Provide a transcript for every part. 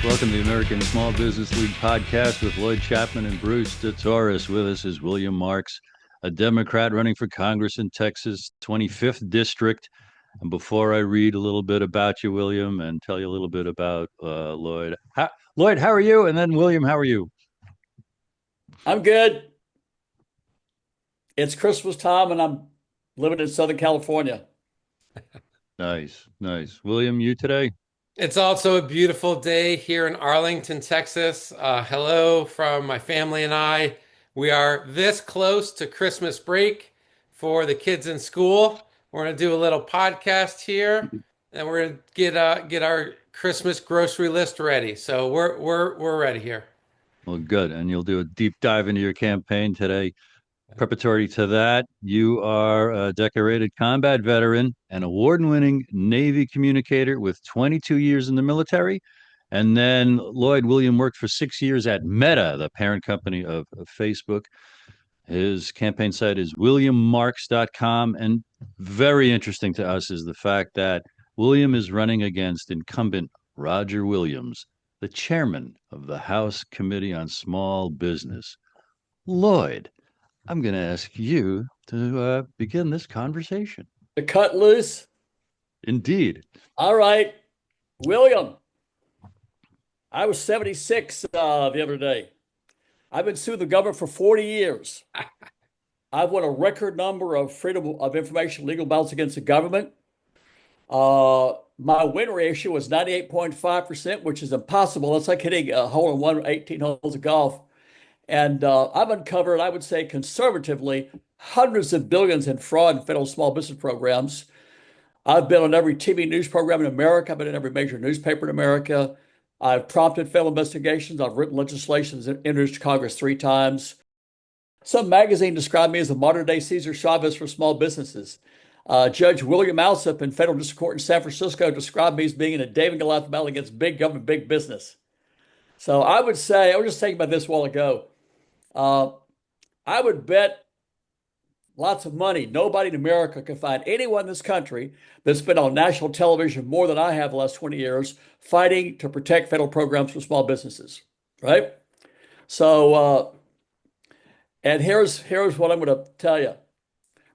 Welcome to the American Small Business League podcast with Lloyd, Chapman, and Bruce de Torres. With us is William Marks, a Democrat running for Congress in Texas, 25th District. And before I read a little bit about you, William, and tell you a little bit about Lloyd. Lloyd, how are you? And then William, how are you? I'm good. It's Christmas time and I'm living in Southern California. Nice, nice. William, you today? It's also a beautiful day here in Arlington, Texas. Hello from my family and I. We are this close to Christmas break for the kids in school. We're going to do a little podcast here, and we're going to get our Christmas grocery list ready. So we're ready here. Well, good. And you'll do a deep dive into your campaign today. Preparatory to that, you are a decorated combat veteran, an award-winning Navy communicator with 22 years in the military. And then Lloyd William worked for 6 years at Meta, the parent company of Facebook. His campaign site is williammarks.com. And very interesting to us is the fact that William is running against incumbent Roger Williams, the chairman of the House Committee on Small Business. Lloyd, I'm going to ask you to begin this conversation. To cut loose. Indeed. All right. William, I was 76 the other day. I've been suing the government for 40 years. I've won a record number of freedom of information legal battles against the government. My win ratio was 98.5%, which is impossible. It's like hitting a hole in one, 18 holes of golf. And I've uncovered, I would say conservatively, hundreds of billions in fraud in federal small business programs. I've been on every TV news program in America. I've been in every major newspaper in America. I've prompted federal investigations. I've written legislation that's introduced to Congress 3 times. Some magazine described me as a modern-day Cesar Chavez for small businesses. Judge William Alsup in Federal District Court in San Francisco described me as being in a David and Goliath battle against big government, big business. So I would say, I was just thinking about this a while ago. I would bet lots of money nobody in America can find anyone in this country that's been on national television more than I have the last 20 years fighting to protect federal programs for small businesses, right? So, and here's what I'm going to tell you.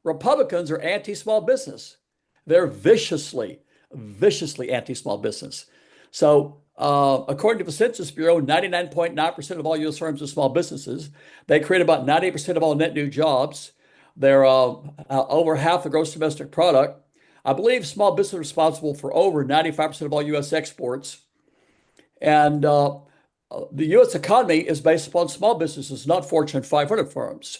Republicans are anti-small business. They're viciously anti-small business. So, according to the Census Bureau, 99.9% of all U.S. firms are small businesses. They create about 98% of all net new jobs. They're over half the gross domestic product. I believe small business is responsible for over 95% of all U.S. exports. And the U.S. economy is based upon small businesses, not Fortune 500 firms.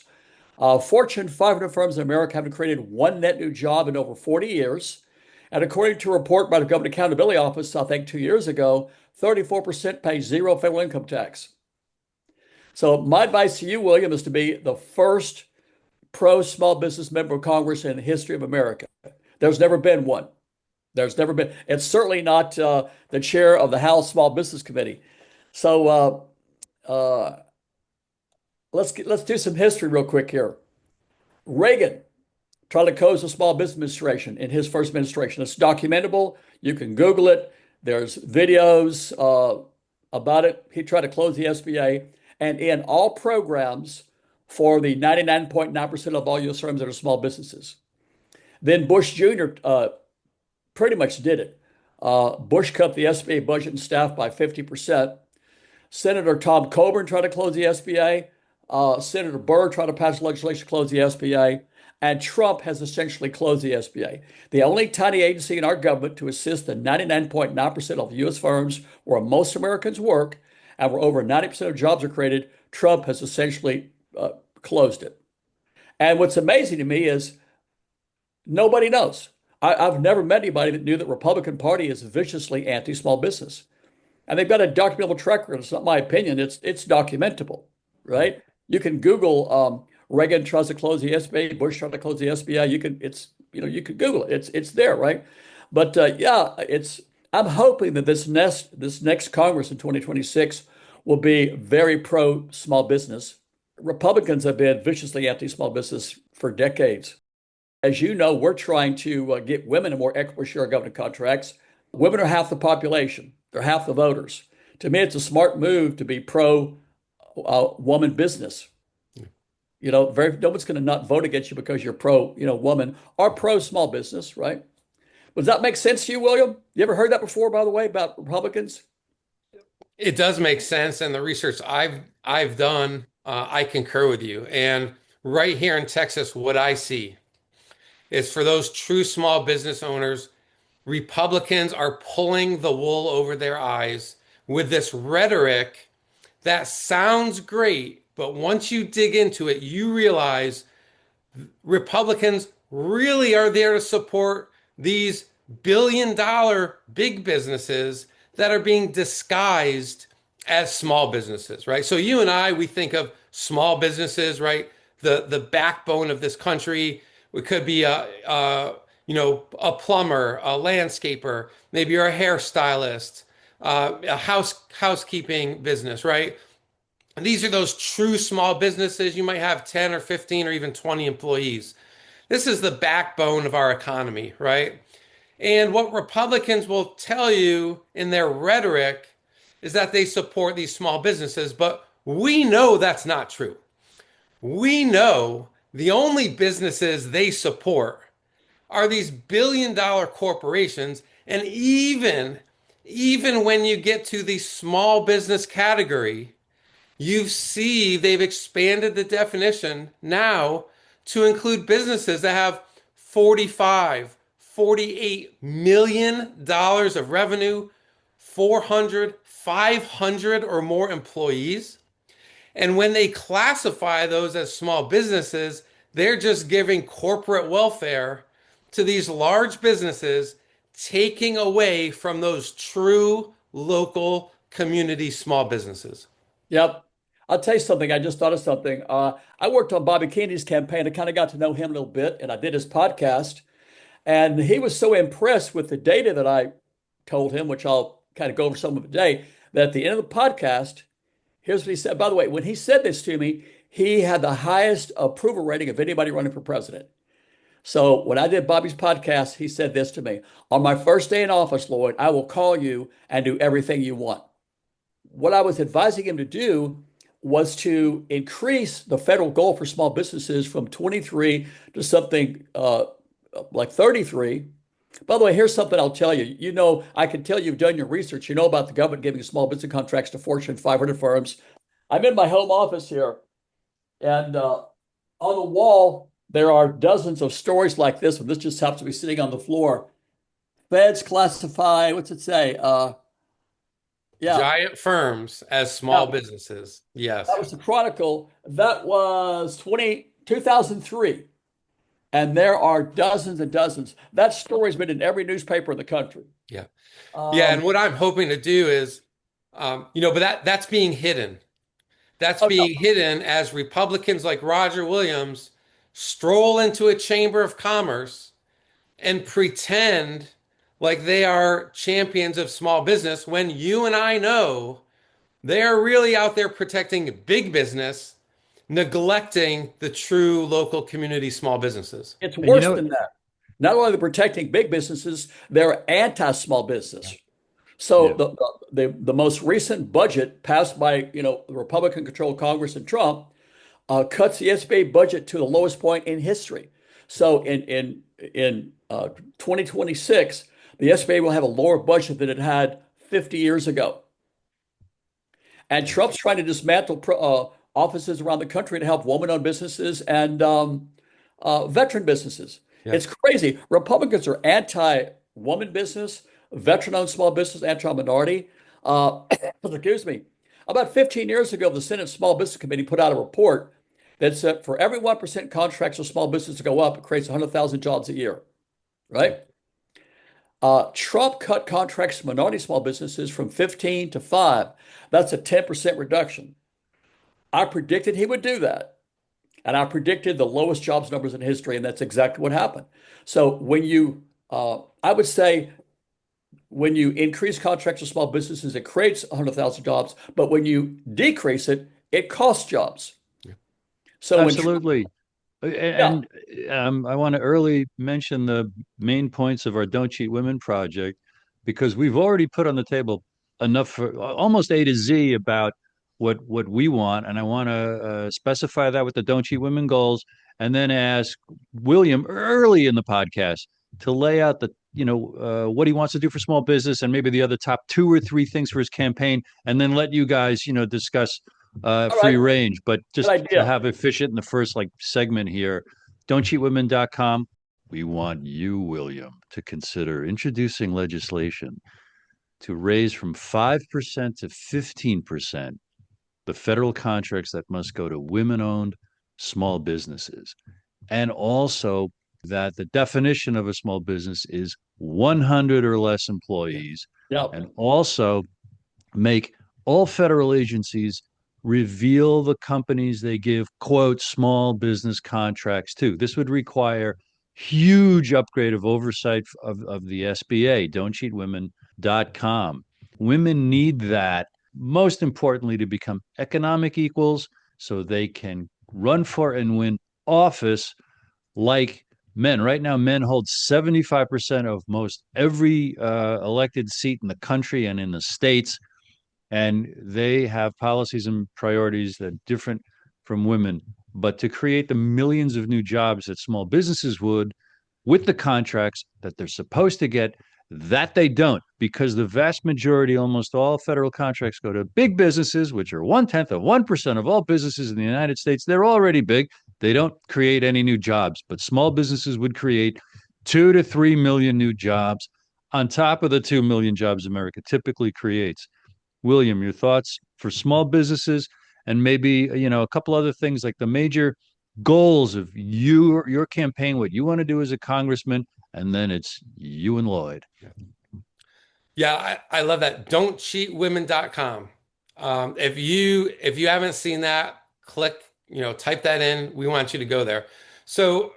Fortune 500 firms in America haven't created one net new job in over 40 years. And according to a report by the Government Accountability Office, I think 2 years ago, 34% pay zero federal income tax. So my advice to you, William, is to be the first pro-small business member of Congress in the history of America. There's never been one. There's never been. It's certainly not the chair of the House Small Business Committee. So let's do some history real quick here. Reagan tried to close the Small Business Administration in his first administration. It's documentable. You can Google it. There's videos about it. He tried to close the SBA and end all programs for the 99.9% of all U.S. firms that are small businesses. Then Bush Jr. Pretty much did it. Bush cut the SBA budget and staff by 50%. Senator Tom Coburn tried to close the SBA. Senator Burr tried to pass legislation to close the SBA. And Trump has essentially closed the SBA. The only tiny agency in our government to assist the 99.9% of U.S. firms where most Americans work and where over 90% of jobs are created, Trump has essentially closed it. And what's amazing to me is nobody knows. I've never met anybody that knew that Republican Party is viciously anti-small business. And they've got a documentable track record. It's not my opinion. It's documentable, right? You can Google Reagan tries to close the SBA, Bush tried to close the SBA. You can Google it. It's there, right? But I'm hoping that this next Congress in 2026 will be very pro small business. Republicans have been viciously anti-small business for decades. As you know, we're trying to get women a more equitable share of government contracts. Women are half the population. They're half the voters. To me, it's a smart move to be pro woman business. No one's going to not vote against you because you're pro, woman or pro small business, right? Does that make sense to you, William? You ever heard that before, by the way, about Republicans? It does make sense, and the research I've done, I concur with you. And right here in Texas, what I see is for those true small business owners, Republicans are pulling the wool over their eyes with this rhetoric that sounds great, but once you dig into it, you realize Republicans really are there to support these billion-dollar big businesses that are being disguised as small businesses, right? So you and I, we think of small businesses, right? The backbone of this country. It could be a plumber, a landscaper, maybe you're a hairstylist, a housekeeping business, right? And these are those true small businesses. You might have 10 or 15 or even 20 employees. This is the backbone of our economy, right? And what Republicans will tell you in their rhetoric is that they support these small businesses, but we know that's not true. We know the only businesses they support are these billion-dollar corporations. And even when you get to the small business category, you see they've expanded the definition now to include businesses that have 45, 48 million dollars of revenue, 400, 500 or more employees. And when they classify those as small businesses, they're just giving corporate welfare to these large businesses, taking away from those true local community small businesses. Yep. I'll tell you something. I just thought of something. I worked on Bobby Kennedy's campaign. I kind of got to know him a little bit, and I did his podcast. And he was so impressed with the data that I told him, which I'll kind of go over some of it today, that at the end of the podcast, here's what he said. By the way, when he said this to me, he had the highest approval rating of anybody running for president. So when I did Bobby's podcast, he said this to me: on my first day in office, Lloyd, I will call you and do everything you want. What I was advising him to do was to increase the federal goal for small businesses from 23 to something like 33. By the way, here's something I'll tell you. I can tell you've done your research. You know about the government giving small business contracts to Fortune 500 firms. I'm in my home office here, and on the wall, there are dozens of stories like this one. This just happens to be sitting on the floor. Feds classify, what's it say? Yeah, Giant firms as small yeah, businesses. Yes. that was the Chronicle. That was 2003. And there are dozens and dozens. That story's been in every newspaper in the country. Yeah. Yeah. And Um, what I'm hoping to do is, but that's being hidden. That's oh, being hidden as Republicans like Roger Williams stroll into a chamber of commerce and pretend like they are champions of small business when you and I know they are really out there protecting big business, neglecting the true local community small businesses. it's And worse than that. Not only are they protecting big businesses, they're anti-small business. So yeah, the most recent budget passed by the Republican-controlled Congress and Trump cuts the SBA budget to the lowest point in history. So in 2026, the SBA will have a lower budget than it had 50 years ago. And Trump's trying to dismantle offices around the country to help woman-owned businesses and veteran businesses. Yeah. It's crazy. Republicans are anti-woman business, veteran-owned small business, anti-minority. Uh, excuse me. About 15 years ago, the Senate Small Business Committee put out a report that said for every 1% contracts of small business to go up, it creates 100,000 jobs a year, right? Trump cut contracts to minority small businesses from 15 to 5. That's a 10% reduction. I predicted he would do that. And I predicted the lowest jobs numbers in history, and that's exactly what happened. So I would say, when you increase contracts to small businesses, it creates 100,000 jobs. But when you decrease it, it costs jobs. So when Trump, absolutely. yeah, And I want to early mention the main points of our Don't Cheat Women project, because we've already put on the table enough for almost A to Z about what we want, and I want to specify that with the Don't Cheat Women goals, and then ask William early in the podcast to lay out the what he wants to do for small business and maybe the other top two or three things for his campaign, and then let you guys discuss All free right, range. But good just to idea. have efficient in the first segment here, don'tcheatwomen.com. We want you, William, to consider introducing legislation to raise from 5% to 15% the federal contracts that must go to women owned small businesses. And also that the definition of a small business is 100 or less employees. Yeah. And also make all federal agencies reveal the companies they give, quote, small business contracts to. This would require huge upgrade of oversight of the SBA, don'tcheatwomen.com. Women need that, most importantly, to become economic equals so they can run for and win office like men. Right now, men hold 75% of most every elected seat in the country and in the states, and they have policies and priorities that are different from women. But to create the millions of new jobs that small businesses would with the contracts that they're supposed to get, that they don't, because the vast majority, almost all federal contracts go to big businesses, which are 1/10 of 1% of all businesses in the United States. They're already big. They don't create any new jobs, but small businesses would create 2 to 3 million new jobs on top of the 2 million jobs America typically creates. William, your thoughts for small businesses and maybe a couple other things like the major goals of your campaign, what you want to do as a congressman, and then it's you and Lloyd. Yeah, I love that. Don'tcheatwomen.com. If you haven't seen that, click, type that in. We want you to go there. So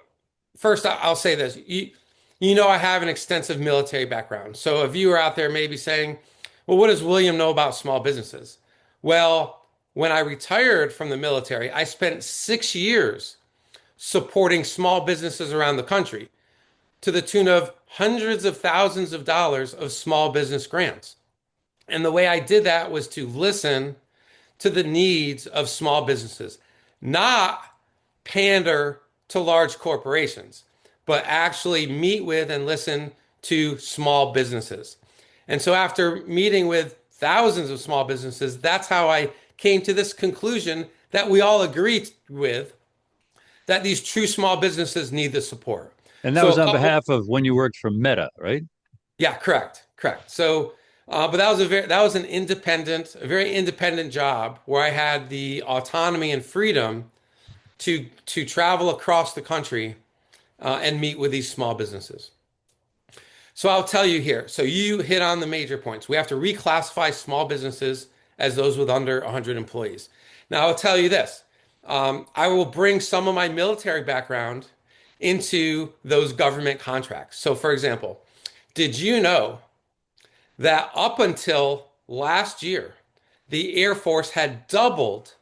first, I'll say this. I have an extensive military background. So a viewer out there may be saying, well, what does William know about small businesses? Well, when I retired from the military, I spent 6 years supporting small businesses around the country to the tune of hundreds of thousands of dollars of small business grants. And the way I did that was to listen to the needs of small businesses, not pander to large corporations, but actually meet with and listen to small businesses. And so after meeting with thousands of small businesses, that's how I came to this conclusion that we all agree with, that these true small businesses need the support. And that So was a on couple, behalf of when you worked for Meta, right? yeah, correct. So, but that was a very independent job where I had the autonomy and freedom to travel across the country and meet with these small businesses. So I'll tell you here. So you hit on the major points. We have to reclassify small businesses as those with under 100 employees. Now I'll tell you this. I will bring some of my military background into those government contracts. So for example, did you know that up until last year, the Air Force had doubled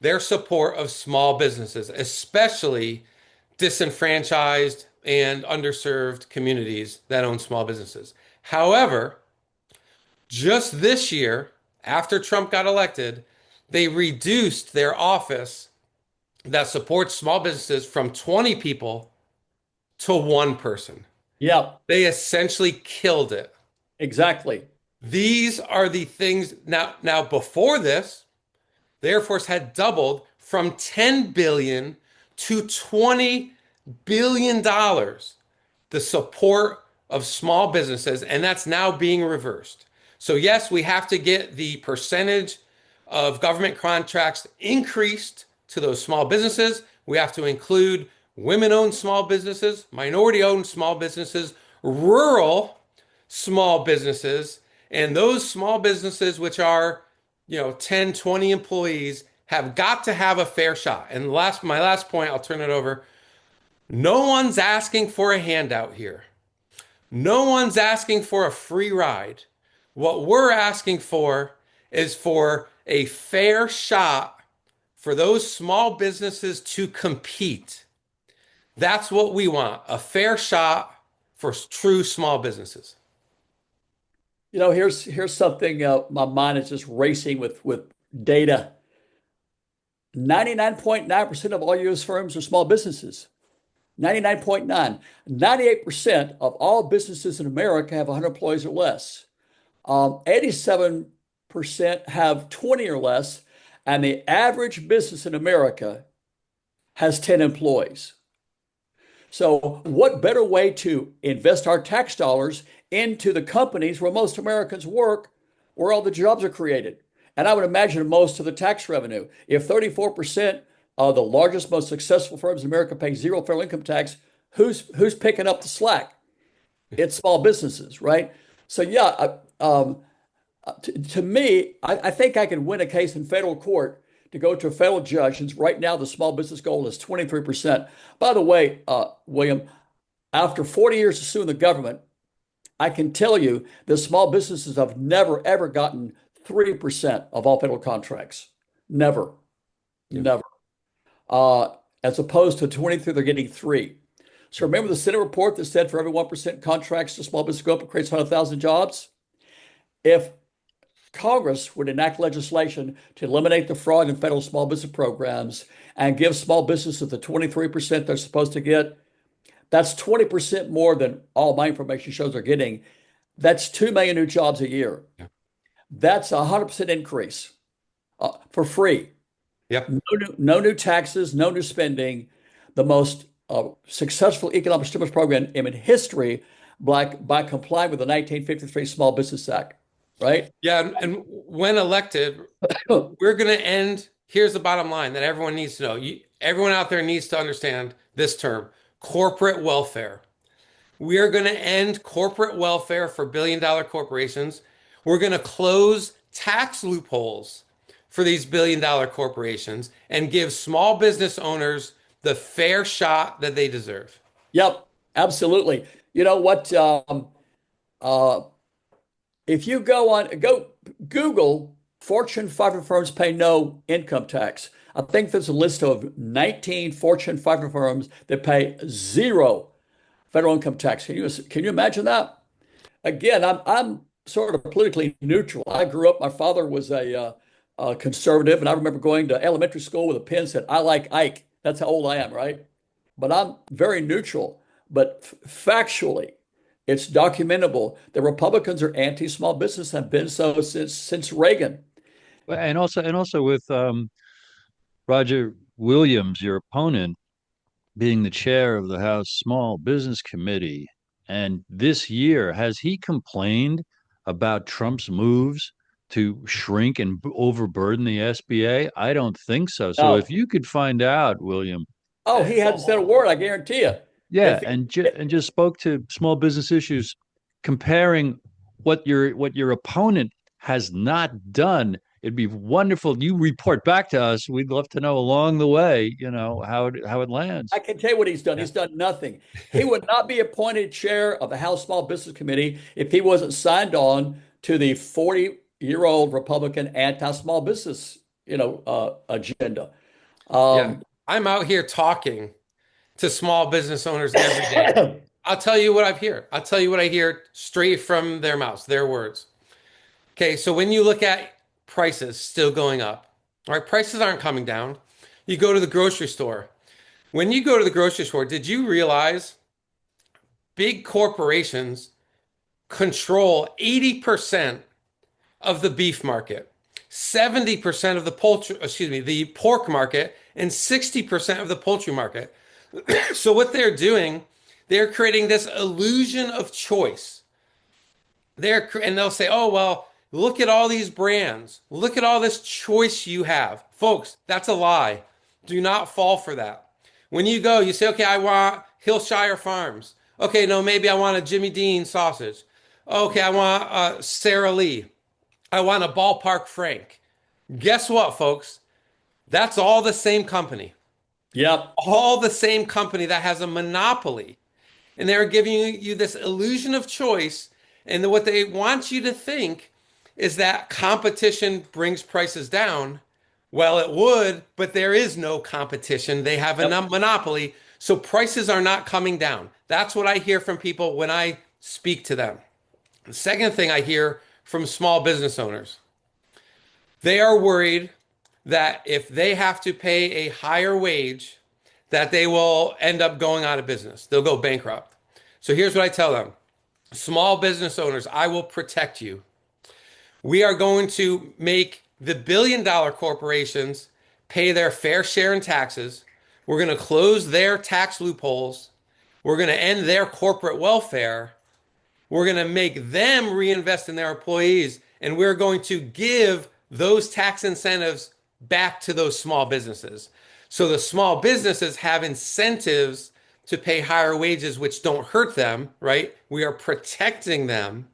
their support of small businesses, especially disenfranchised and underserved communities that own small businesses. However, just this year, after Trump got elected, they reduced their office that supports small businesses from 20 people to one person. Yeah, They essentially killed it. exactly. These are the things now before this, the Air Force had doubled from 10 billion to 20 billion dollars the support of small businesses, and that's now being reversed. So yes, we have to get the percentage of government contracts increased to those small businesses. We have to include women-owned small businesses, minority-owned small businesses, rural small businesses, and those small businesses which are 10, 20 employees have got to have a fair shot. And my last point, I'll turn it over. No one's asking for a handout here. No one's asking for a free ride. What we're asking for is for a fair shot for those small businesses to compete. That's what we want, a fair shot for true small businesses. Here's something my mind is just racing with data. 99.9% of all U.S. firms are small businesses. 99.9. 98% of all businesses in America have 100 employees or less. 87% have 20 or less, and the average business in America has 10 employees. So, what better way to invest our tax dollars into the companies where most Americans work, where all the jobs are created? And I would imagine most of the tax revenue. If 34% of the largest, most successful firms in America pay zero federal income tax, who's picking up the slack? It's small businesses, right? So, yeah, to me, I think I could win a case in federal court to go to a federal judge. And right now, the small business goal is 23%. By the way, William, after 40 years of suing the government, I can tell you that small businesses have never, ever gotten 3% of all federal contracts. Never, Yeah. never. Uh, as opposed to 23, they're getting three. So remember the Senate report that said for every 1% contracts to small business go up, it creates 100,000 jobs? If Congress would enact legislation to eliminate the fraud in federal small business programs and give small businesses the 23% they're supposed to get, that's 20% more than all my information shows they're getting. That's 2 million new jobs a year. Yeah. That's a 100% increase for free. Yep. No new taxes, no new spending. The most successful economic stimulus program in history by complying with the 1953 Small Business Act, right? Yeah. And when elected, we're going to end. Here's the bottom line that everyone needs to know. Everyone out there needs to understand this term, corporate welfare. We are going to end corporate welfare for billion-dollar corporations. We're going to close tax loopholes for these billion-dollar corporations and give small business owners the fair shot that they deserve. Yep, absolutely. You know what? Uh, if you go Google Fortune 500 firms pay no income tax. I think there's a list of 19 Fortune 500 firms that pay zero federal income tax. Can you imagine that? Again, I'm sort of politically neutral. I grew up. My father was a conservative, and I remember going to elementary school with a pen that said "I like Ike." That's how old I am, right? But I'm very neutral. But factually, it's documentable. The Republicans are anti-small business and have been so since Reagan. And also with Roger Williams, your opponent, being the chair of the House Small Business Committee. And this year, has he complained about Trump's moves to shrink and overburden the SBA? I don't think so. So if No. you could find out, William, Oh, he hadn't said a word, I guarantee you. yeah, If he, and just spoke to small business issues, comparing what your opponent has not done. It'd be wonderful. You report back to us. We'd love to know along the way, how it lands. I can tell you what he's done. Yeah. He's done nothing. He would not be appointed chair of the House Small Business Committee if he wasn't signed on to the 40-year-old Republican anti-small business, agenda. Yeah. Um, I'm out here talking to small business owners every day. I'll tell you what I hear. I'll tell you what I hear straight from their mouths, their words. Okay, so when you look at prices still going up, all right, prices aren't coming down. You go to the grocery store. When you go to the grocery store, did you realize big corporations control 80% of the beef market, 70% of the pork market, and 60% of the poultry market? So what they're doing, they're creating this illusion of choice. And they'll say, "Oh, well, look at all these brands. Look at all this choice you have." Folks, that's a lie. Do not fall for that. When you go, you say, "Okay, I want Hillshire Farms." Okay, no, maybe I want a Jimmy Dean sausage. Okay, I want Sara Lee. I want a Ballpark Frank. Guess what, folks? That's all the same company. yep. All the same company that has a monopoly. And they're giving you this illusion of choice. And what they want you to think is that competition brings prices down. Well, it would, but there is no competition. They have a Yep. monopoly. So prices are not coming down. That's what I hear from people when I speak to them. The second thing I hear from small business owners, they are worried that if they have to pay a higher wage, that they will end up going out of business. They'll go bankrupt. So here's what I tell them. Small business owners, I will protect you. We are going to make the billion-dollar corporations pay their fair share in taxes. We're going to close their tax loopholes. We're going to end their corporate welfare. We're going to make them reinvest in their employees. And we're going to give those tax incentives back to those small businesses. So the small businesses have incentives to pay higher wages, which don't hurt them, right? We are protecting them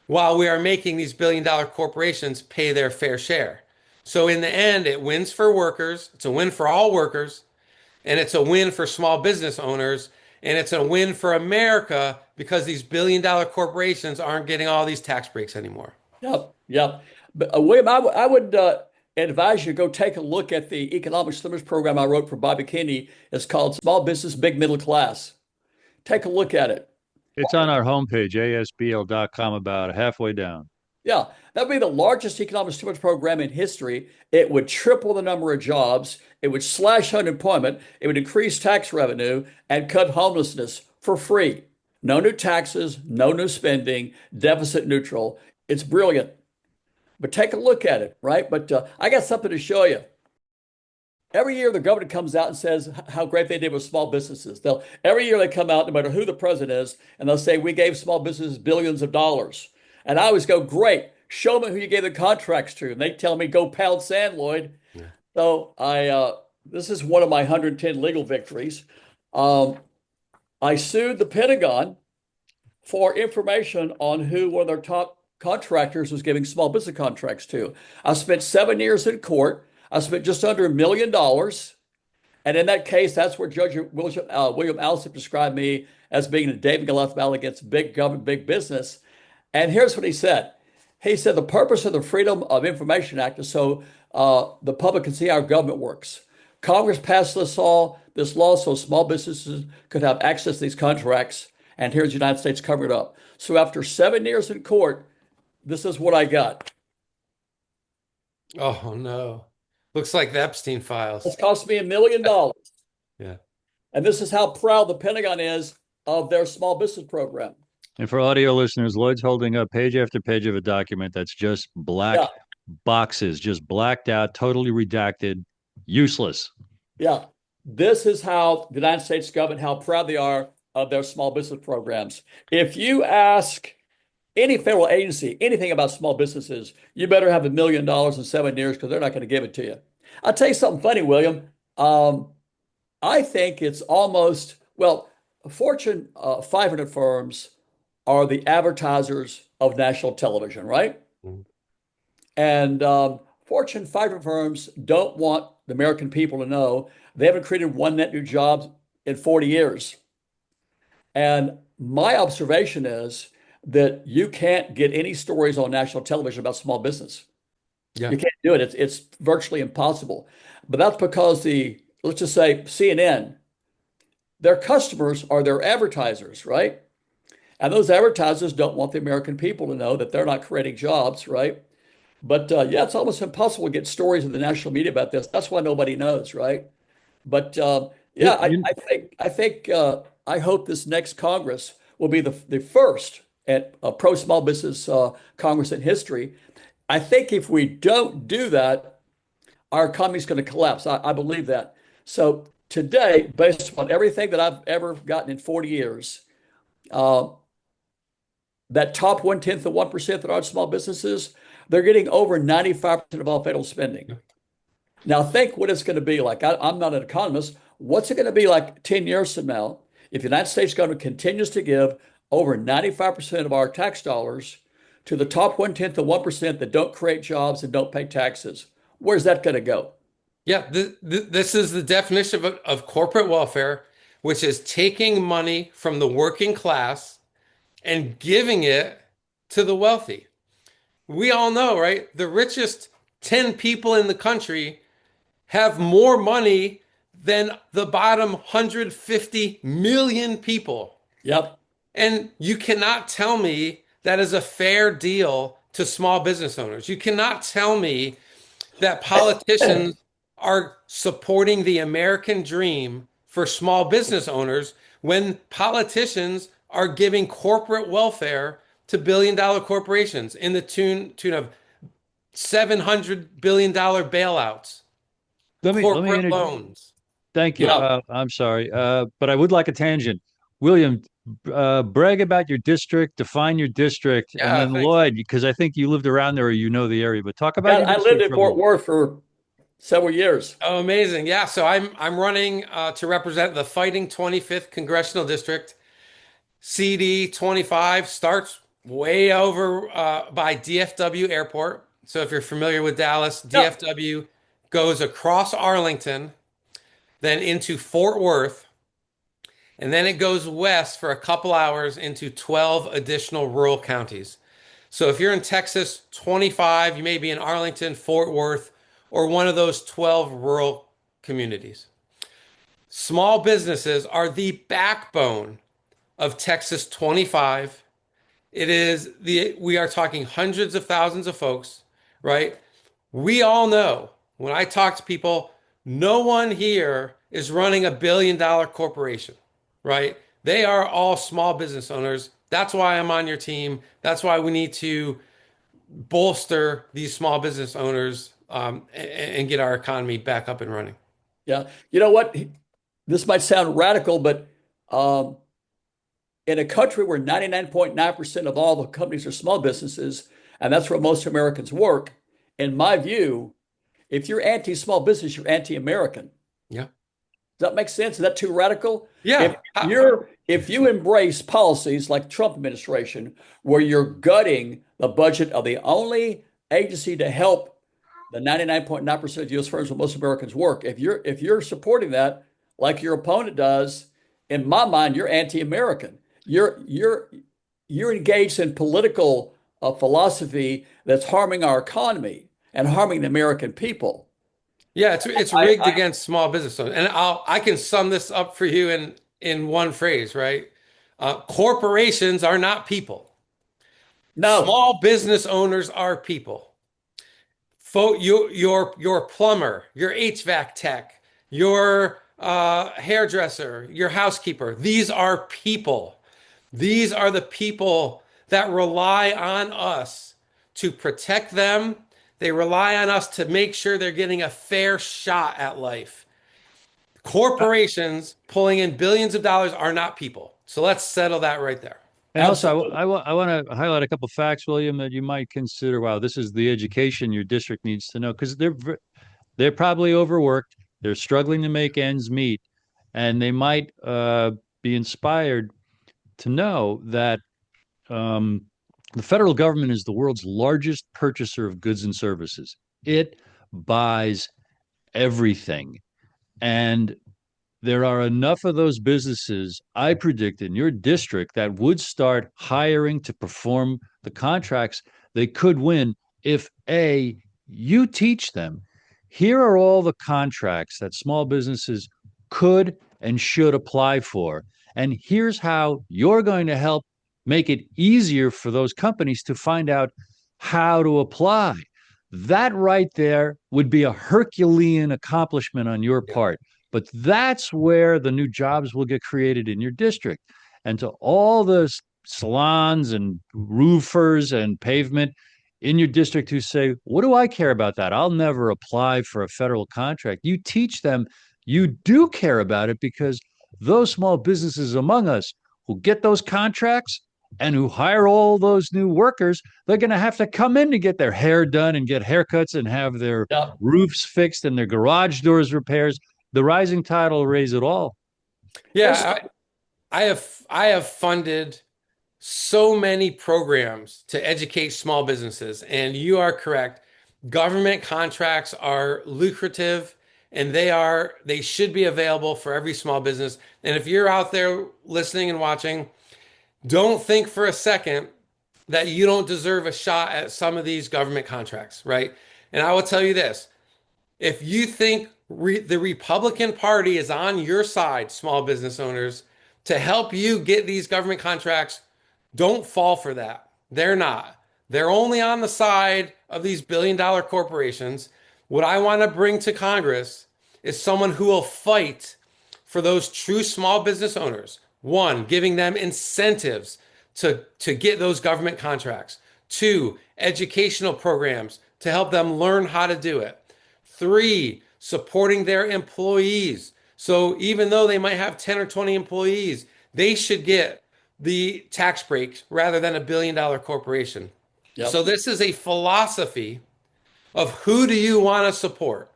while we are making these billion-dollar corporations pay their fair share. So in the end, it wins for workers. It's a win for all workers, and it's a win for small business owners, and it's a win for America because these billion-dollar corporations aren't getting all these tax breaks anymore. Yep, yep. But William, I would advise you to go take a look at the economic stimulus program I wrote for Bobby Kennedy. It's called Small Business, Big Middle Class. Take a look at it. It's on our homepage, ASBL.com, about halfway down. Yeah, that would be the largest economic stimulus program in history. It would triple the number of jobs. It would slash unemployment. It would increase tax revenue and cut homelessness for free. No new taxes, no new spending, deficit neutral. It's brilliant. But take a look at it, right? But I got something to show you. Every year, the government comes out and says how great they did with small businesses. Every year they come out, no matter who the president is, and they'll say, we gave small businesses billions of dollars. And I always go, great, show me who you gave the contracts to. And they tell me, go pound sand, Lloyd. Yeah. So this is one of my 110 legal victories. I sued the Pentagon for information on who one of their top contractors was giving small business contracts to. I spent 7 years in court. I spent just under $1 million. And in that case, that's where Judge William Alsup described me as being a David Goliath battle against big government, big business. And here's what he said. He said, the purpose of the Freedom of Information Act is so the public can see how government works. Congress passed this law so small businesses could have access to these contracts. And here's the United States covered up. So after 7 years in court, this is what I got. Oh, no. Looks like the Epstein files. It's cost me $1 million. Yeah. And this is how proud the Pentagon is of their small business program. And for audio listeners, Lloyd's holding up page after page of a document that's just black boxes, just blacked out, totally redacted, useless. Yeah. This is how the United States government, how proud they are of their small business programs. If you ask any federal agency anything about small businesses, you better have $1 million in 7 years because they're not going to give it to you. I'll tell you something funny, William. I think it's almost, Fortune 500 firms are the advertisers of national television, right? Mm-hmm. And Fortune 500 firms don't want the American people to know they haven't created one net new job in 40 years. And my observation is that you can't get any stories on national television about small business. Yeah. You can't do it. It's virtually impossible. But that's because let's just say CNN, their customers are their advertisers, right? And those advertisers don't want the American people to know that they're not creating jobs, right? But it's almost impossible to get stories in the national media about this. That's why nobody knows, right? But I hope this next Congress will be the first at a pro small business Congress in history. I think if we don't do that, our economy is going to collapse. I believe that. So today, based upon everything that I've ever gotten in 40 years, that top 1/10 of 1% that are small businesses, they're getting over 95% of all federal spending. Now think what it's going to be like. I'm not an economist. What's it going to be like 10 years from now if the United States government continues to give over 95% of our tax dollars to the top 1/10 of 1% that don't create jobs and don't pay taxes? Where's that going to go? Yeah, this is the definition of corporate welfare, which is taking money from the working class and giving it to the wealthy. We all know, right? The richest 10 people in the country have more money than the bottom 150 million people. Yep. And you cannot tell me that is a fair deal to small business owners. You cannot tell me that politicians are supporting the American dream for small business owners when politicians are giving corporate welfare to billion-dollar corporations in the tune of $700 billion bailouts, Let me corporate loans. thank you. Yeah. I'm sorry, but I would like a tangent. William, brag about your district, define your district, and Yeah, then thanks. Lloyd, because I think you lived around there or you know the area. But talk about Yeah, your I lived district in for a Fort little. Worth for several years. Oh, amazing. Yeah, so I'm running to represent the Fighting 25th Congressional District. CD 25 starts way over by DFW Airport. So if you're familiar with Dallas, Yeah. DFW goes across Arlington, then into Fort Worth, and then it goes west for a couple hours into 12 additional rural counties. So if you're in Texas 25, you may be in Arlington, Fort Worth, or one of those 12 rural communities. Small businesses are the backbone of Texas 25. We are talking hundreds of thousands of folks, right? We all know when I talk to people, no one here is running a $1 billion corporation, right? They are all small business owners. That's why I'm on your team. That's why we need to bolster these small business owners and get our economy back up and running. Yeah. You know what? This might sound radical, but um, in a country where 99.9% of all the companies are small businesses, and that's where most Americans work, in my view, if you're anti-small business, you're anti-American. Yeah. Does that make sense? Is that too radical? If Yeah. if you embrace policies like the Trump administration, where you're gutting the budget of the only agency to help the 99.9% of U.S. firms where most Americans work, if you're supporting that, like your opponent does, in my mind, you're anti-American. You're engaged in political philosophy that's harming our economy and harming the American people. Yeah, it's I, rigged I against small business owners. And I can sum this up for you in one phrase, right? Corporations are not people. no, Small business owners are people. Your plumber, your HVAC tech, your hairdresser, your housekeeper. These are people. These are the people that rely on us to protect them. They rely on us to make sure they're getting a fair shot at life. Corporations pulling in billions of dollars are not people. So let's settle that right there. And also, absolutely. I want to highlight a couple of facts, William, that you might consider. Wow, this is the education your district needs to know because they're probably overworked. They're struggling to make ends meet, and they might be inspired to know that um, the federal government is the world's largest purchaser of goods and services. It buys everything. And there are enough of those businesses, I predict, in your district that would start hiring to perform the contracts they could win if A, you teach them. Here are all the contracts that small businesses could and should apply for. And here's how you're going to help make it easier for those companies to find out how to apply. That right there would be a Herculean accomplishment on your Yeah. part. But that's where the new jobs will get created in your district. And to all the salons and roofers and pavement in your district who say, what do I care about that? I'll never apply for a federal contract. You teach them you do care about it because those small businesses among us who get those contracts and who hire all those new workers, they're going to have to come in to get their hair done and get haircuts and have their Yeah. roofs fixed and their garage doors repairs. The rising tide will raise it all. There's Yeah, I have funded so many programs to educate small businesses, and you are correct. Government contracts are lucrative and they should be available for every small business. And if you're out there listening and watching, don't think for a second that you don't deserve a shot at some of these government contracts, right? And I will tell you this, if you think the Republican Party is on your side, small business owners, to help you get these government contracts, don't fall for that. They're not. They're only on the side of these billion-dollar corporations. What I want to bring to Congress is someone who will fight for those true small business owners. One, giving them incentives to get those government contracts. Two, educational programs to help them learn how to do it. Three, supporting their employees. So even though they might have 10 or 20 employees, they should get the tax breaks rather than a billion-dollar corporation. Yep. So this is a philosophy of who do you want to support?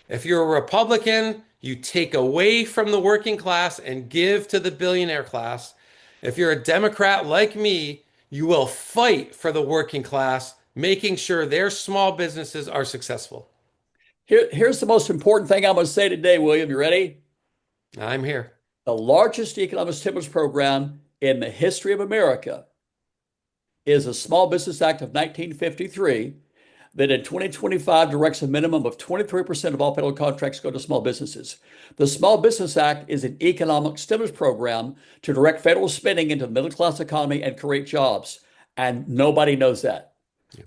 If you're a Republican, you take away from the working class and give to the billionaire class. If you're a Democrat like me, you will fight for the working class, making sure their small businesses are successful. Here's the most important thing I'm going to say today, William. You ready? I'm here. The largest economic stimulus program in the history of America is a Small Business Act of 1953 that in 2025 directs a minimum of 23% of all federal contracts go to small businesses. The Small Business Act is an economic stimulus program to direct federal spending into the middle class economy and create jobs. And nobody knows that.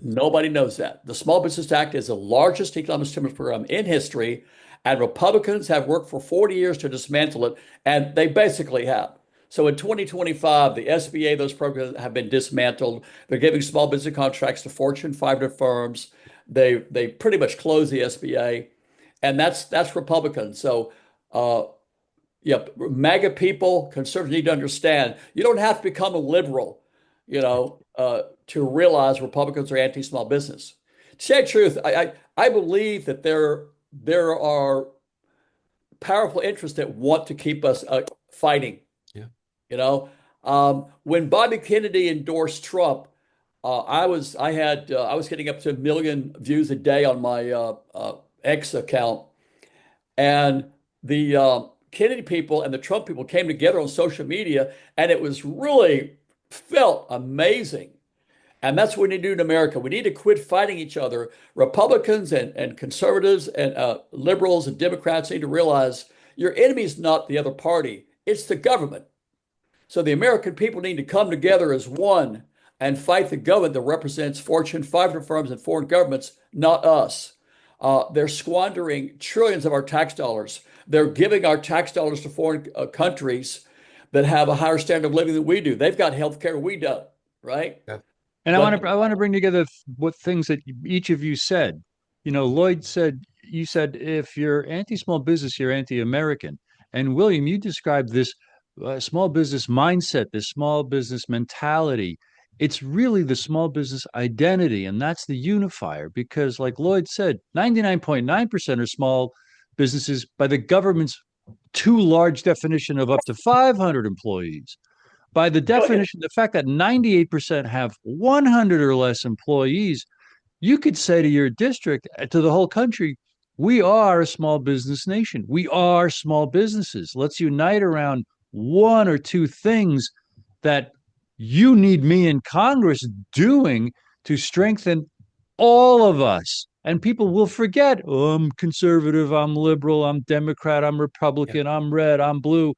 Nobody knows that. The Small Business Act is the largest economic stimulus program in history, and Republicans have worked for 40 years to dismantle it, and they basically have. So in 2025, the SBA, those programs have been dismantled. They're giving small business contracts to Fortune 500 firms. They pretty much closed the SBA, and that's Republicans. So yeah, MAGA people, conservatives need to understand you don't have to become a liberal, to realize Republicans are anti-small business. To say the truth, I believe that there are powerful interests that want to keep us fighting. When Bobby Kennedy endorsed Trump, I was getting up to 1 million views a day on my X account, and the Kennedy people and the Trump people came together on social media, and it was really felt amazing. And that's what we need to do in America. We need to quit fighting each other. Republicans and conservatives and liberals and Democrats need to realize your enemy is not the other party, it's the government. So the American people need to come together as one and fight the government that represents Fortune 500 firms and foreign governments, not us. They're squandering trillions of our tax dollars. They're giving our tax dollars to foreign countries that have a higher standard of living than we do. They've got health care we don't, right? Yeah. And I want to bring together what things that each of you said. Lloyd said, you said, if you're anti-small business, you're anti-American. And William, you described this small business mindset, this small business mentality. It's really the small business identity, and that's the unifier. Because, like Lloyd said, 99.9% are small businesses by the government's too large definition of up to 500 employees. By the definition, the fact that 98% have 100 or less employees, you could say to your district, to the whole country, we are a small business nation. We are small businesses. Let's unite around one or two things that you need me in Congress doing to strengthen all of us. And people will forget, oh, I'm conservative, I'm liberal, I'm Democrat, I'm Republican, I'm red, I'm blue.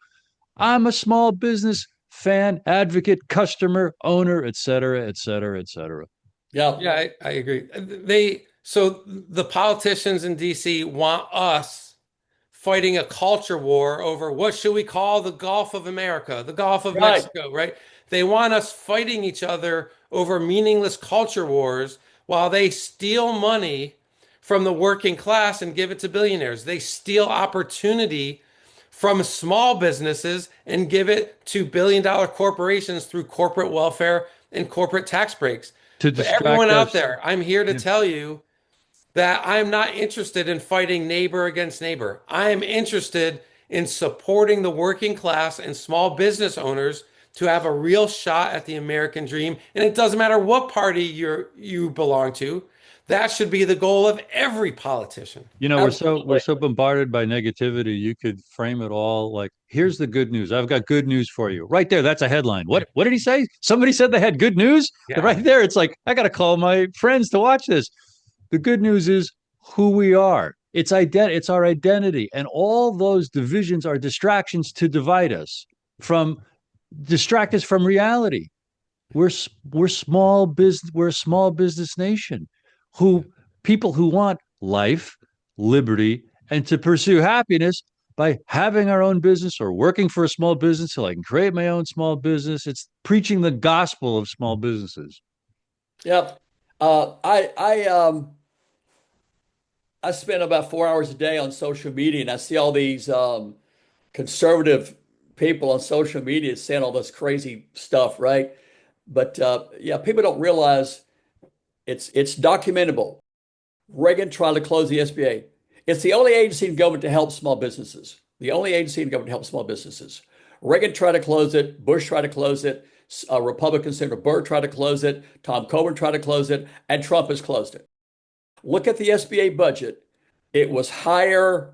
I'm a small business fan, advocate, customer, owner, et cetera, et cetera, et cetera. Yeah, I agree. So the politicians in DC want us fighting a culture war over what should we call the Gulf of America, the Gulf of Mexico, right? They want us fighting each other over meaningless culture wars while they steal money from the working class and give it to billionaires. They steal opportunity from small businesses and give it to billion-dollar corporations through corporate welfare and corporate tax breaks. But everyone out there, I'm here to tell you that I'm not interested in fighting neighbor against neighbor. I am interested in supporting the working class and small business owners to have a real shot at the American dream. And it doesn't matter what party you belong to. That should be the goal of every politician. We're so bombarded by negativity. You could frame it all like, here's the good news. I've got good news for you. Right there, that's a headline. What did he say? Somebody said they had good news? Yeah. Right there, it's like, I got to call my friends to watch this. The good news is who we are. It's our identity. And all those divisions are distractions to distract us from reality. we're small business. We're a small business nation, who people who want life, liberty, and to pursue happiness by having our own business or working for a small business so I can create my own small business. It's preaching the gospel of small businesses. Yep. I spend about 4 hours a day on social media, and I see all these conservative people on social media saying all this crazy stuff, right? But yeah, people don't realize it's documentable. Reagan tried to close the SBA. It's the only agency in government to help small businesses. The only agency in government to help small businesses. Reagan tried to close it. Bush tried to close it. Republican Senator Burr tried to close it. Tom Coburn tried to close it, and Trump has closed it. Look at the SBA budget. It was higher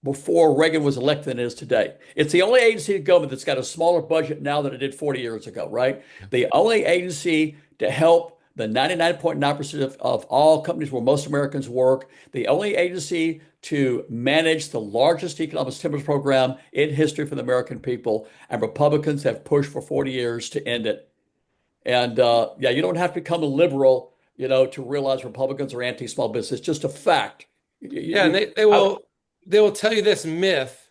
before Reagan was elected than it is today. It's the only agency in government that's got a smaller budget now than it did 40 years ago, right? The only agency to help the 99.9% of all companies where most Americans work, the only agency to manage the largest economic stimulus program in history for the American people, and Republicans have pushed for 40 years to end it. And yeah, you don't have to become a liberal, to realize Republicans are anti-small business. It's just a fact. Yeah, and they will tell you this myth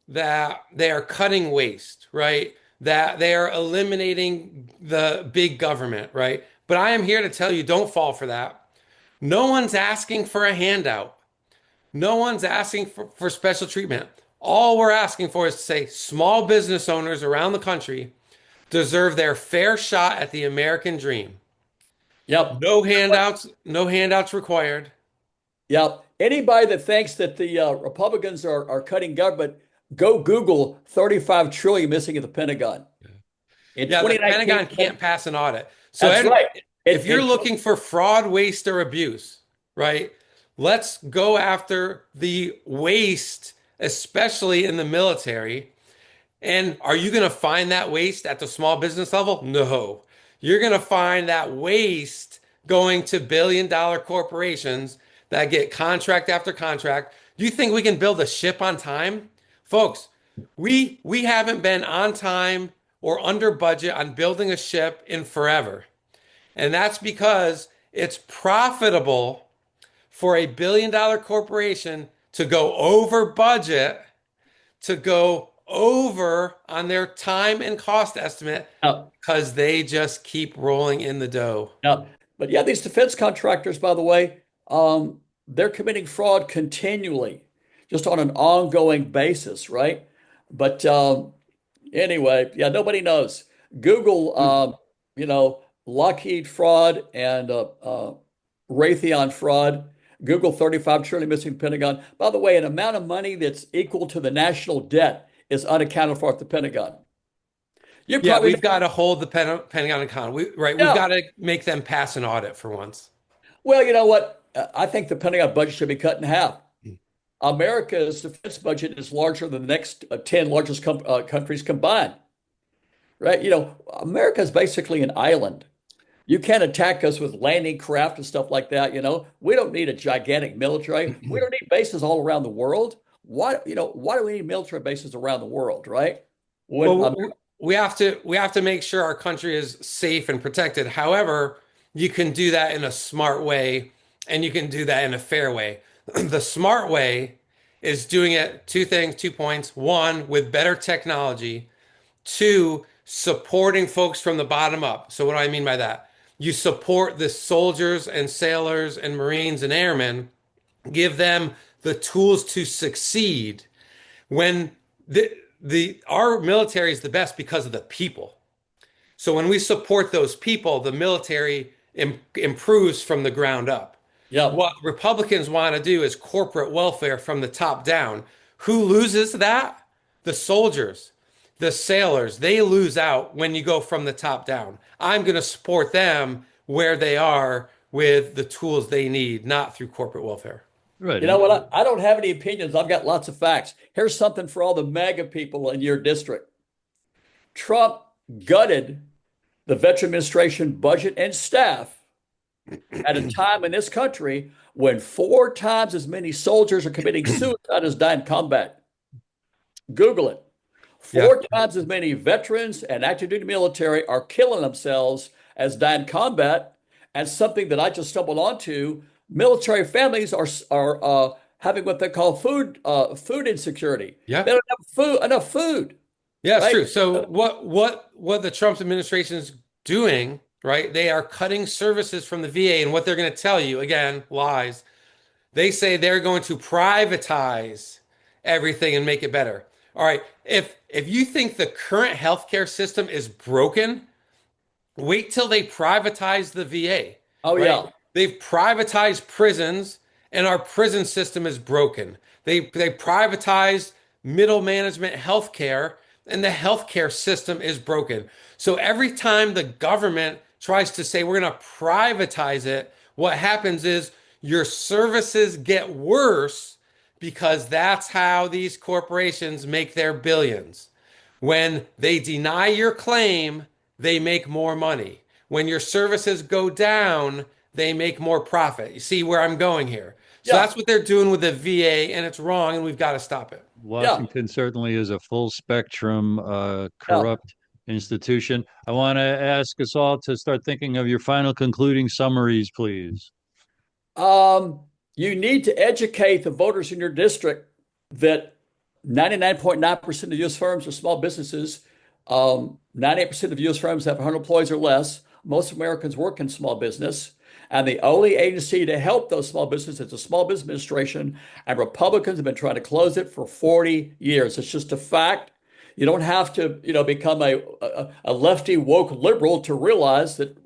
that they are cutting waste, right? That they are eliminating the big government, right? But I am here to tell you, don't fall for that. No one's asking for a handout. No one's asking for special treatment. All we're asking for is to say small business owners around the country deserve their fair shot at the American dream. Yep. No handouts required. Yep. Anybody that thinks that the Republicans are cutting government, go Google 35 trillion missing at the Pentagon. In Yeah, the 2019, Pentagon can't pass an audit. So that's right. if you're looking for fraud, waste, or abuse, right, let's go after the waste, especially in the military. And are you going to find that waste at the small business level? No. You're going to find that waste going to billion-dollar corporations that get contract after contract. Do you think we can build a ship on time? Folks, we haven't been on time or under budget on building a ship in forever. And that's because it's profitable for a billion-dollar corporation to go over budget, to go over on their time and cost estimate, because they just keep rolling in the dough. Yeah. But yeah, these defense contractors, by the way, they're committing fraud continually, just on an ongoing basis, right? But anyway, yeah, nobody knows. Google, Lockheed fraud and Raytheon fraud. Google 35 trillion missing Pentagon. By the way, an amount of money that's equal to the national debt is unaccounted for at the Pentagon. We've got to hold the Pentagon accountable. We've got to make them pass an audit for once. Well, you know what? I think the Pentagon budget should be cut in half. America's defense budget is larger than the next 10 largest countries combined, right? America is basically an island. You can't attack us with landing craft and stuff like that. We don't need a gigantic military. We don't need bases all around the world. Why do we need military bases around the world, right? We have to make sure our country is safe and protected. However, you can do that in a smart way, and you can do that in a fair way. The smart way is doing it 2 points. 1, with better technology. 2, supporting folks from the bottom up. So what do I mean by that? You support the soldiers and sailors and Marines and airmen, give them the tools to succeed. When our military is the best because of the people. So when we support those people, the military improves from the ground up. Yeah. What Republicans want to do is corporate welfare from the top down. Who loses that? The soldiers, the sailors. They lose out when you go from the top down. I'm going to support them where they are with the tools they need, not through corporate welfare. Right. You know what? I don't have any opinions. I've got lots of facts. Here's something for all the MAGA people in your district. Trump gutted the Veteran Administration budget and staff at a time in this country when 4 times as many soldiers are committing suicide as die in combat. Google it. 4 times as many veterans and active duty military are killing themselves as die in combat. And something that I just stumbled onto, military families are having what they call food insecurity. They Yeah. don't have enough food, Yeah, it's right? true. So what the Trump administration is doing, right? They are cutting services from the VA, and what they're going to tell you, again, lies. They say they're going to privatize everything and make it better. All right. If you think the current healthcare system is broken, wait till they privatize the VA, Oh right? yeah, They've privatized prisons and our prison system is broken. They privatized middle management healthcare and the healthcare system is broken. So every time the government tries to say we're going to privatize it, what happens is your services get worse because that's how these corporations make their billions. When they deny your claim, they make more money. When your services go down, they make more profit. You see where I'm going here? So yeah, that's what they're doing with the VA, and it's wrong, and we've got to stop it. yeah, Washington certainly is a full spectrum yeah. corrupt institution. I want to ask us all to start thinking of your final concluding summaries, please. Um, you need to educate the voters in your district that 99.9% of U.S. firms are small businesses. 98% of U.S. firms have 100 employees or less. Most Americans work in small business. And the only agency to help those small businesses is the Small Business Administration. And Republicans have been trying to close it for 40 years. It's just a fact. You don't have to, become a lefty woke liberal to realize that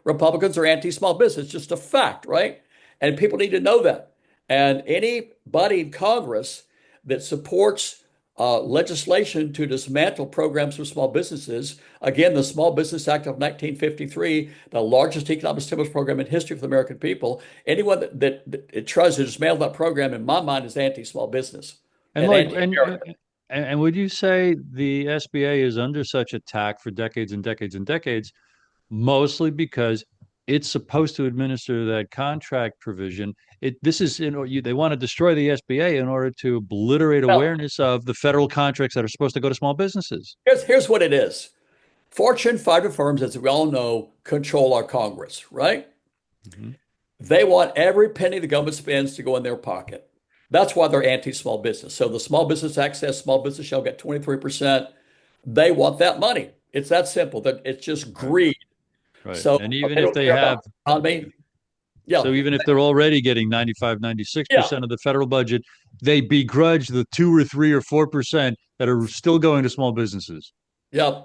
Republicans are anti-small business. It's just a fact, right? And people need to know that. And anybody in Congress that supports legislation to dismantle programs for small businesses, again, the Small Business Act of 1953, the largest economic stimulus program in history for the American people, anyone that tries to dismantle that program, in my mind, is anti-small business And and Lloyd, and, anti-American. and would you say the SBA is under such attack for decades and decades and decades, mostly because it's supposed to administer that contract provision? This is they want to destroy the SBA in order to obliterate Well, awareness of the federal contracts that are supposed to go to small businesses. here's what it is. Fortune 500 firms, as we all know, control our Congress, right? Mhm. They want every penny the government spends to go in their pocket. That's why they're anti-small business. So the Small Business Act says small business shall get 23%. They want that money. It's that simple. That it's just Right, greed. right. So And even they if don't they care about have, the economy. so Yeah, even if they're already getting 95, ninety-six yeah, percent of the federal budget, they begrudge the 2 or 3 or 4% that are still going to small businesses. yeah.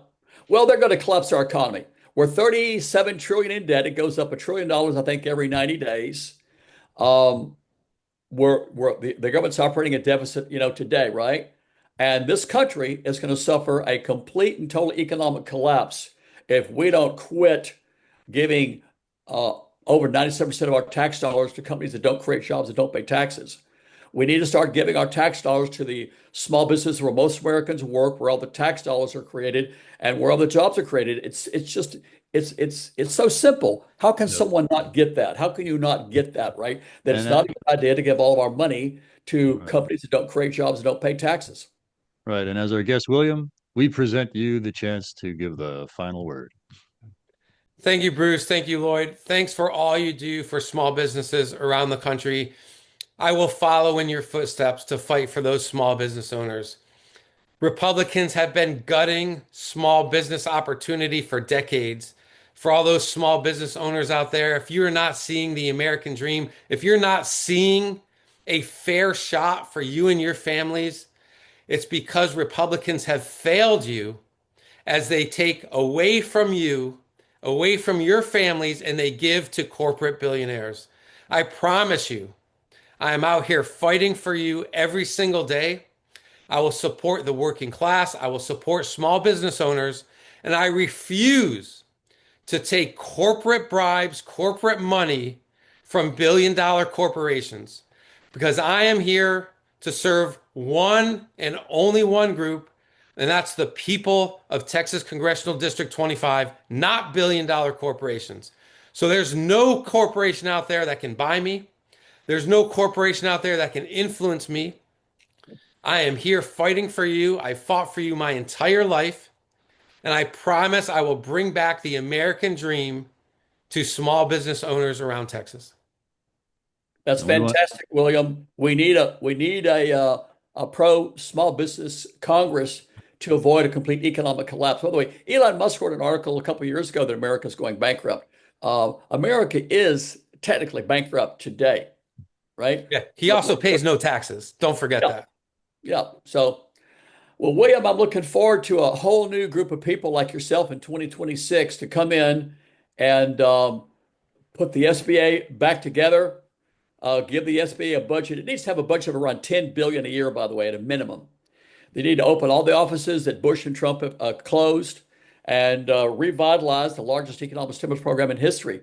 Well, they're going to collapse our economy. We're 37 trillion in debt. It goes up $1 trillion, I think, every 90 days. Um, the government's operating a deficit, today, right? And this country is going to suffer a complete and total economic collapse if we don't quit giving uh, over 97% of our tax dollars to companies that don't create jobs and don't pay taxes. We need to start giving our tax dollars to the small businesses where most Americans work, where all the tax dollars are created, and where all the jobs are created. It's so simple. How can Yep. someone not get that? How can you not get that, right? That it's And not a good idea to give all of our money to right. companies that don't create jobs and don't pay taxes. Right. And as our guest, William, we present you the chance to give the final word. Thank you, Bruce. Thank you, Lloyd. Thanks for all you do for small businesses around the country. I will follow in your footsteps to fight for those small business owners. Republicans have been gutting small business opportunity for decades. For all those small business owners out there, if you're not seeing the American dream, if you're not seeing a fair shot for you and your families, it's because Republicans have failed you as they take away from you, away from your families, and they give to corporate billionaires. I promise you, I am out here fighting for you every single day. I will support the working class. I will support small business owners. And I refuse to take corporate bribes, corporate money from billion-dollar corporations because I am here to serve one and only one group, and that's the people of Texas Congressional District 25, not billion-dollar corporations. So there's no corporation out there that can buy me. There's no corporation out there that can influence me. I am here fighting for you. I fought for you my entire life. And I promise I will bring back the American dream to small business owners around Texas. That's And we want, fantastic, William. We need a pro small business Congress to avoid a complete economic collapse. By the way, Elon Musk wrote an article a couple of years ago that America is going bankrupt. America is technically bankrupt today, right? Yeah, he But, also pays no taxes. Don't forget yeah, that. yeah. So, well, William, I'm looking forward to a whole new group of people like yourself in 2026 to come in and put the SBA back together. Give the SBA a budget. It needs to have a budget of around 10 billion a year, by the way, at a minimum. They need to open all the offices that Bush and Trump have closed and revitalize the largest economic stimulus program in history,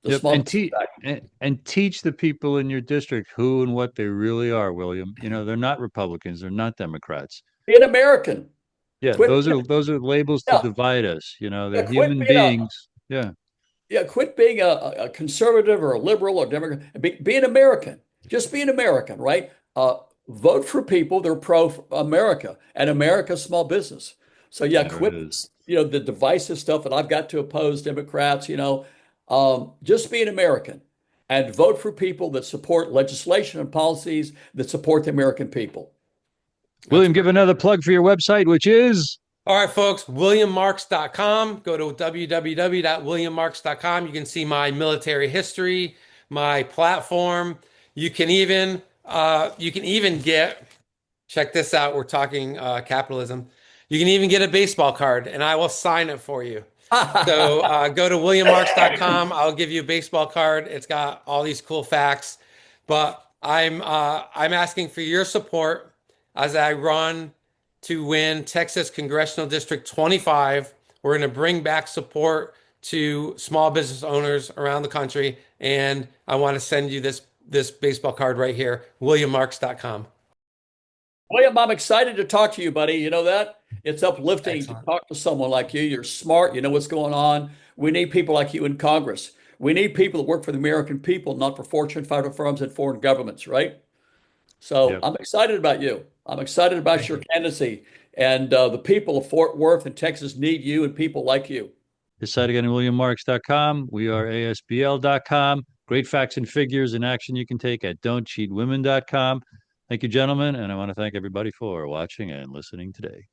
the yep, Small Business Act. and teach the people in your district who and what they really are, William. You know, they're not Republicans, they're not Democrats. Be an American. Yeah, Quit. those are labels to Yeah, divide us. You know, yeah. they're human beings. Yeah, Quit being a conservative or a liberal or Democrat. Be an American. Just be an American, right? Vote for people that are pro-America and America's small business. So yeah, there it quit, is. the divisive stuff that I've got to oppose Democrats, just be an American and vote for people that support legislation and policies that support the American people. That's William, give perfect. another plug for your website, which is All right, folks, williammarks.com. Go to www.williammarks.com. You can see my military history, my platform. You can even get, check this out. We're talking capitalism. You can even get a baseball card and I will sign it for you. So go to williammarks.com. I'll give you a baseball card. It's got all these cool facts. But I'm asking for your support as I run to win Texas Congressional District 25. We're going to bring back support to small business owners around the country. And I want to send you this baseball card right here, williammarks.com. William, I'm excited to talk to you, buddy. You know that? It's uplifting to Excellent. talk to someone like you. You're smart. You know what's going on. We need people like you in Congress. We need people that work for the American people, not for Fortune 500 firms and foreign governments, right? So yep. I'm excited about you. I'm excited about Thank your you. candidacy. And the people of Fort Worth and Texas need you and people like you. His site again, williammarks.com. We are ASBL.com. Great facts and figures and action you can take at don'tcheatwomen.com. Thank you, gentlemen, and I want to thank everybody for watching and listening today.